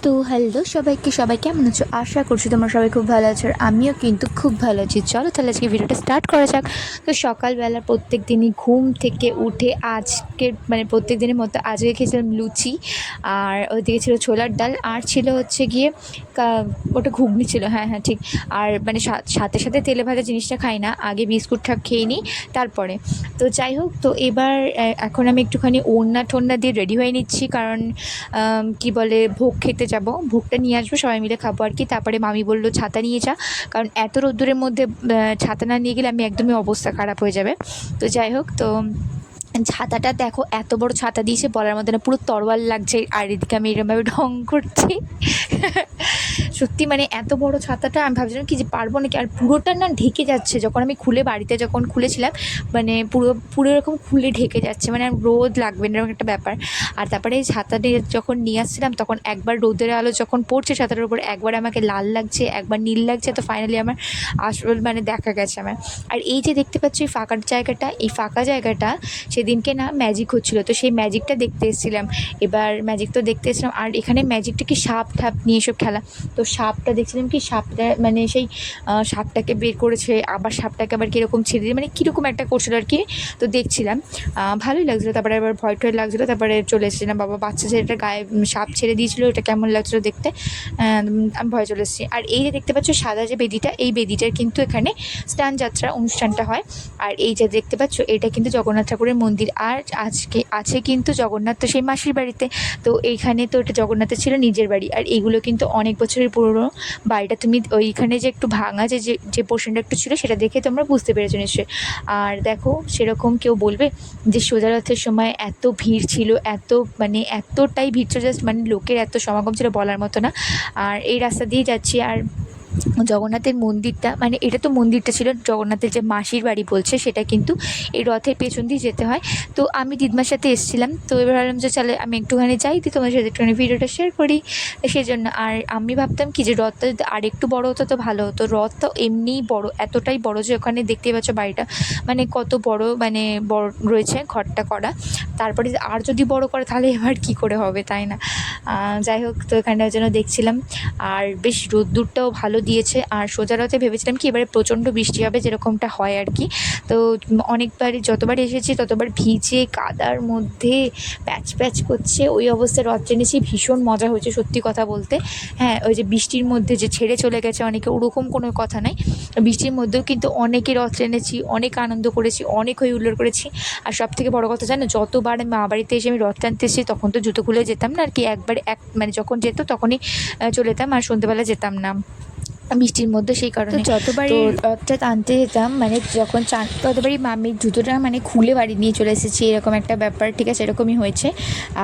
তো হ্যালো সবাইকে, সবাই কেমন আছো? আশা করছি তোমরা সবাই খুব ভালো আছো, আর আমিও কিন্তু খুব ভালো আছি। চলো তাহলে আজকে ভিডিওটা স্টার্ট করা যাক। তো সকালবেলা প্রত্যেক দিনই ঘুম থেকে উঠে আজকের প্রত্যেক দিনের মতো আজকে খেয়েছিলাম লুচি, আর ওইদিকে ছিল ছোলার ডাল, আর ছিল হচ্ছে গিয়ে ওটা ঘুগনি ছিল। হ্যাঁ হ্যাঁ ঠিক। আর সাথে সাথে তেলে ভাজা জিনিসটা খাই না, আগে বিস্কুট খেয়ে নিই তারপরে। তো যাই হোক, তো এবার এখন আমি একটুখানি ওড়না টোড়না দিয়ে রেডি হয়ে নিচ্ছি, কারণ কি বলে, ভোগ খেতে যাব, ভোগটা নিয়ে আসবো, সবাই মিলে খাবো আর কি। তারপরে মামি বললো ছাতা নিয়ে যা, কারণ এত রোদ্দুরের মধ্যে ছাতা না নিয়ে গেলে আমি একদমই অবস্থা খারাপ হয়ে যাবে। তো যাই হোক, তো ছাতাটা দেখো, এত বড় ছাতা দিয়েছে বলার মধ্যে না, পুরো তরোয়াল লাগছে। আর এদিকে আমি এরকমভাবে ঢং করছি সত্যি এত বড় ছাতাটা আমি ভাবছিলাম কি যে পারবো নাকি, আর পুরোটা না ঢেকে যাচ্ছে। যখন আমি খুলে বাড়িতে যখন খুলেছিলাম, পুরো পুরো এরকম খুলে ঢেকে যাচ্ছে, রোদ লাগবে না এরকম একটা ব্যাপার। আর তারপরে এই ছাতাটা যখন নিয়ে আসছিলাম, তখন একবার রোদের আলো যখন পড়ছে ছাতাটার উপর, একবার আমাকে লাল লাগছে, একবার নীল লাগছে। তো ফাইনালি আমার আসল দেখা গেছে আমার। আর এই যে দেখতে পাচ্ছি এই ফাঁকা জায়গাটা, এই ফাঁকা জায়গাটা সেদিনকে না ম্যাজিক হচ্ছিলো, তো সেই ম্যাজিকটা দেখতে এসেছিলাম। এবার ম্যাজিক তো দেখতে এসেছিলাম, আর এখানে ম্যাজিকটা কি সাপ ঠাপ নিয়ে এসব খেলা। তো সাপটা দেখছিলাম কি, সাপটা সেই সাপটাকে বের করেছে, আবার সাপটাকে আবার কীরকম ছেড়ে দিয়ে কীরকম একটা করছিল আর কি। তো দেখছিলাম, ভালোই লাগছিলো। তারপরে আবার ভয় টয় লাগছিলো, তারপরে চলে এসেছিলাম। বাবা বাচ্চা ছেলেটা গায়ে সাপ ছেড়ে দিয়েছিলো, এটা কেমন লাগছিলো দেখতে, আমি ভয় চলে এসেছি। আর এই যে দেখতে পাচ্ছ সাদা যে বেদিটা, এই বেদিটার কিন্তু এখানে স্নান যাত্রা অনুষ্ঠানটা হয়। আর এই যে দেখতে পাচ্ছ, এটা কিন্তু জগন্নাথ ঠাকুরের মন্দির। আর আজকে আছে কিন্তু জগন্নাথ তো সেই মাসির বাড়িতে, তো এইখানে তো এটা জগন্নাথের ছিল নিজের বাড়ি। আর এইগুলো কিন্তু অনেক বছরের পুরনো বাড়িটা। তুমি ওইখানে যে একটু ভাঙা যে পোর্শনটা একটু ছিল, সেটা দেখে তোমরা বুঝতে পেরেছো নিশ্চয়ই। আর দেখো, সেরকম কেউ বলবে যে সোজা রথের সময় এত ভিড় ছিল, এতটাই ভিড় ছিল, জাস্ট লোকের এত সমাগম ছিল বলার মতো না। আর এই রাস্তা দিয়ে যাচ্ছি, আর জগন্নাথের মন্দিরটা এটা তো মন্দিরটা ছিল, জগন্নাথের যে মাসির বাড়ি বলছে সেটা কিন্তু এই রথের পেছন দিয়ে যেতে হয়। তো আমি দিদিমার সাথে এসেছিলাম, তো এবার ভাবলাম যে চলে আমি একটুখানি যাই, দিই তোমার সাথে একটুখানি ভিডিওটা শেয়ার করি, সেই জন্য। আর আমি ভাবতাম কি যে রথটা যদি আর একটু বড়ো হতো তো ভালো হতো। রথ তো এমনিই বড়, এতটাই বড় যে ওখানে দেখতেই পাচ্ছ বাড়িটা কত বড়, বড় রয়েছে ঘরটা করা। তারপরে আর যদি বড় করে তাহলে এবার কী করে হবে, তাই না? যাই হোক, তো এখানটার জন্য দেখছিলাম। আর বেশ রোদ্দুরটাও ভালো দিয়েছে। আর সোজা রথে ভেবেছিলাম কি এবারে প্রচণ্ড বৃষ্টি হবে, যেরকমটা হয় আর কি। তো অনেকবারই যতবার এসেছি ততবার ভিজে কাদার মধ্যে প্যাচ প্যাচ করছে, ওই অবস্থায় রথ টেনেছি। ভীষণ মজা হয়েছে সত্যি কথা বলতে। হ্যাঁ, ওই যে বৃষ্টির মধ্যে যে ছেড়ে চলে গেছে অনেকে, ওরকম কোনো কথা নাই। বৃষ্টির মধ্যেও কিন্তু অনেকে রথ টেনেছি, অনেক আনন্দ করেছি, অনেক হই হুল্লোড় করেছি। আর সবথেকে বড় কথা জানো, যতবার মা বাড়িতে এসে আমি রথ টানতে এসেছি, তখন তো জুতো খুলে যেতাম না আর কি। একবার যখন যেত তখনই চলে যেতাম, আর সন্ধ্যেবেলা যেতাম না বৃষ্টির মধ্যে, সেই কারণে। যতবারই রথটা টানতে যেতাম, যখন ততবারই মামির জুতোটা খুলে বাড়ি নিয়ে চলে এসেছি, এরকম একটা ব্যাপার। ঠিক আছে, এরকমই হয়েছে।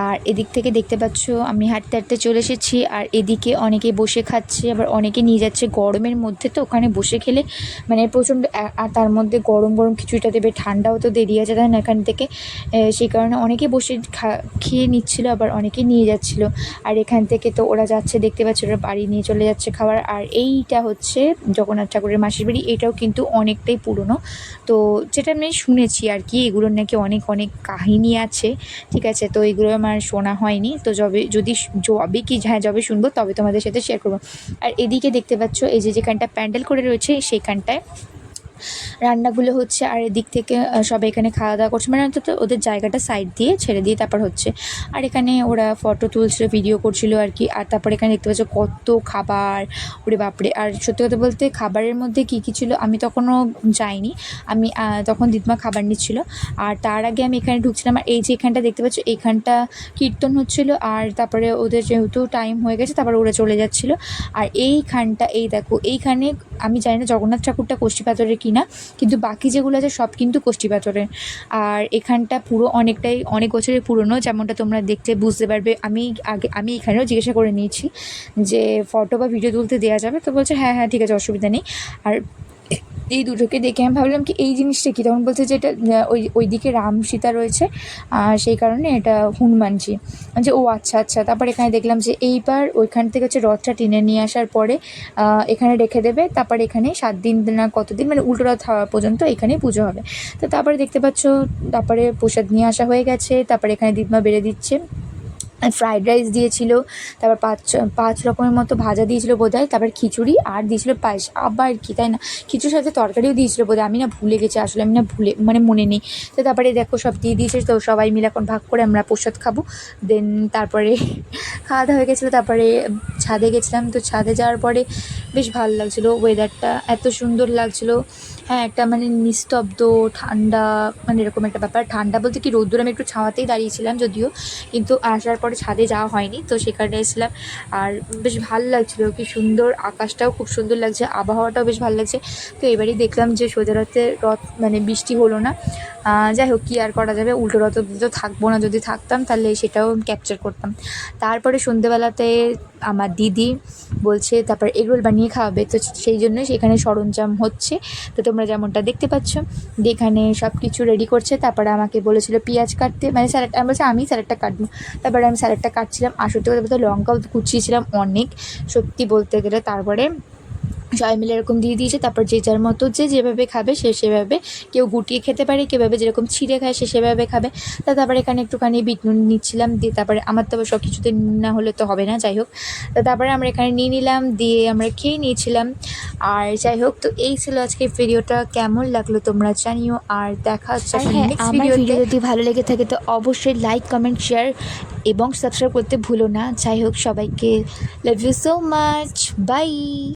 আর এদিক থেকে দেখতে পাচ্ছ আমি হাঁটতে হাঁটতে চলে এসেছি, আর এদিকে অনেকে বসে খাচ্ছে, আবার অনেকে নিয়ে যাচ্ছে। গরমের মধ্যে তো ওখানে বসে খেলে প্রচণ্ড, আর তার মধ্যে গরম গরম খিচুড়িটা দেবে, ঠান্ডাও তো দেরি আছে তাই না এখান থেকে। সেই কারণে অনেকে বসে খেয়ে নিচ্ছিলো, আবার অনেকে নিয়ে যাচ্ছিলো। আর এখান থেকে তো ওরা যাচ্ছে, দেখতে পাচ্ছ ওরা বাড়ি নিয়ে চলে যাচ্ছে খাবার। আর এইটা হচ্ছে জগন্নাথ ঠাকুরের মাসির বাড়ি, এটাও কিন্তু অনেকটাই পুরনো। তো যেটা আমি শুনেছি আর কি, এগুলোর নাকি অনেক অনেক কাহিনী আছে। ঠিক আছে, তো এগুলো আমার শোনা হয়নি। তো যবে শুনবো তবে তোমাদের সাথে শেয়ার করবো। আর এদিকে দেখতে পাচ্ছ এই যে যেখানটা প্যান্ডেল করে রয়েছে, সেইখানটায় রান্নাগুলো হচ্ছে। আর এদিক থেকে সবাই এখানে খাওয়া দাওয়া করছে, অন্তত ওদের জায়গাটা সাইড দিয়ে ছেড়ে দিয়ে তারপর হচ্ছে। আর এখানে ওরা ফটো তুলছিল, ভিডিও করছিল আর কি। আর তারপরে এখানে দেখতে পাচ্ছ কত খাবার, ওরে বাপরে। আর সত্যি কথা বলতে খাবারের মধ্যে কী কী ছিল আমি তখনও যাইনি, আমি তখন দিদমা খাবার নিচ্ছিল। আর তার আগে আমি এখানে ঢুকছিলাম। আর এই যে এখানটা দেখতে পাচ্ছ, এইখানটা কীর্তন হচ্ছিলো। আর তারপরে ওদের যেহেতু টাইম হয়ে গেছে, তারপরে ওরা চলে যাচ্ছিলো। আর এইখানটা এই দেখো, এইখানে আমি জানি না জগন্নাথ ঠাকুরটা কষ্টি পাথরের কিনা, কিন্তু বাকি যেগুলো আছে সব কিন্তু কষ্টি পাথরের। আর এখানটা পুরো অনেক বছরের পুরনো, যেমনটা তোমরা দেখতে বুঝতে পারবে। আমি এখানেও জিজ্ঞাসা করে নিয়েছি যে ফটো বা ভিডিও তুলতে দেওয়া যাবে, তো বলছে হ্যাঁ হ্যাঁ ঠিক আছে, অসুবিধা নেই। আর এই দুটোকে দেখে আমি ভাবলাম কি এই জিনিসটা কী, তখন বলছে যে এটা ওইদিকে রাম সীতা রয়েছে, সেই কারণে এটা হনুমানজি। যে ও আচ্ছা আচ্ছা। তারপর এখানে দেখলাম যে এইবার ওইখান থেকে হচ্ছে রথটা টেনে নিয়ে আসার পরে এখানে রেখে দেবে। তারপর এখানে 7 দিন না কতদিন উল্টো রথ হওয়া পর্যন্ত এখানেই পুজো হবে। তো তারপরে দেখতে পাচ্ছ, তারপরে প্রসাদ নিয়ে আসা হয়ে গেছে। তারপরে এখানে দিদমা বেড়ে দিচ্ছে। ফ্রাইড রাইস দিয়েছিল, তারপর পাঁচ রকমের মতো ভাজা দিয়েছিল বোধহয়, তারপর খিচুড়ি আর দিয়েছিল পায়েস। আবার কি, তাই না, খিচুড়ির সাথে তরকারিও দিয়েছিল বোধহয়, আমি না ভুলে গেছি আসলে, আমি না ভুলে মানে মনে নেই। তো তারপরে দেখো সব দিয়ে দিয়েছে, তো সবাই মিলে এখন ভাগ করে আমরা প্রসাদ খাবো। দেন তারপরে খাওয়া দাওয়া হয়ে গেছিলো, তারপরে ছাদে গেছিলাম। তো ছাদে যাওয়ার পরে বেশ ভালো লাগছিলো, ওয়েদারটা এত সুন্দর লাগছিলো। হ্যাঁ, একটা মানে নিস্তব্ধ ঠান্ডা, মানে এরকম একটা ব্যাপার। ঠান্ডা বলতে কি, রোদ্দুর আমি একটু ছাওয়াতেই দাঁড়িয়েছিলাম যদিও, কিন্তু আসার পরে ছাদে যাওয়া হয়নি, তো সেখানে এসেছিলাম। আর বেশ ভালো লাগছিলো, কি সুন্দর, আকাশটাও খুব সুন্দর লাগছে, আবহাওয়াটাও বেশ ভালো লাগছে। তো এবারেই দেখলাম যে সোজা রথ মানে বৃষ্টি হলো না। যাই হোক, কী আর করা যাবে, উল্টো রথ তো থাকবো না, যদি থাকতাম তাহলে সেটাও ক্যাপচার করতাম। তারপরে সন্ধেবেলাতে আমার দিদি বলছে তারপর এগরোল বানিয়ে খাওয়াবে, তো সেই জন্য সেখানে সরঞ্জাম হচ্ছে। তো তোমরা যেমনটা দেখতে পাচ্ছ, এখানে সব কিছু রেডি করছে। তারপরে আমাকে বলেছিল পেঁয়াজ কাটতে, মানে স্যালাড, আমি বলছি আমি স্যালাডটা কাটবো। তারপরে আমি স্যালাডটা কাটছিলাম, আর সত্যি কথা বলতে লঙ্কাও কুচিয়েছিলাম অনেক, সত্যি বলতে গেলে। তারপরে সবাই মিলে এরকম দিয়ে দিয়েছে। তারপর যে যার মতো যে যেভাবে খাবে সে সেভাবে, কেউ গুটিয়ে খেতে পারে, কেউ ভাবে যেরকম ছিঁড়ে খায় সে সেভাবে খাবে। তারপরে এখানে একটুখানি বিট নুন নিচ্ছিলাম, দিয়ে তারপরে আমার তো সব কিছুতে নুন না হলে তো হবে না, যাই হোক। তারপরে আমরা এখানে নিয়ে নিলাম, দিয়ে আমরা খেয়ে নিয়েছিলাম। আর যাই হোক, তো এই ছিল আজকে ভিডিওটা, কেমন লাগলো তোমরা জানিও, আর দেখা হচ্ছে নেক্সট ভিডিও। যদি ভালো লেগে থাকে তো অবশ্যই লাইক, কমেন্ট, শেয়ার এবং সাবস্ক্রাইব করতে ভুলো না। যাই হোক, সবাইকে love you so much, by.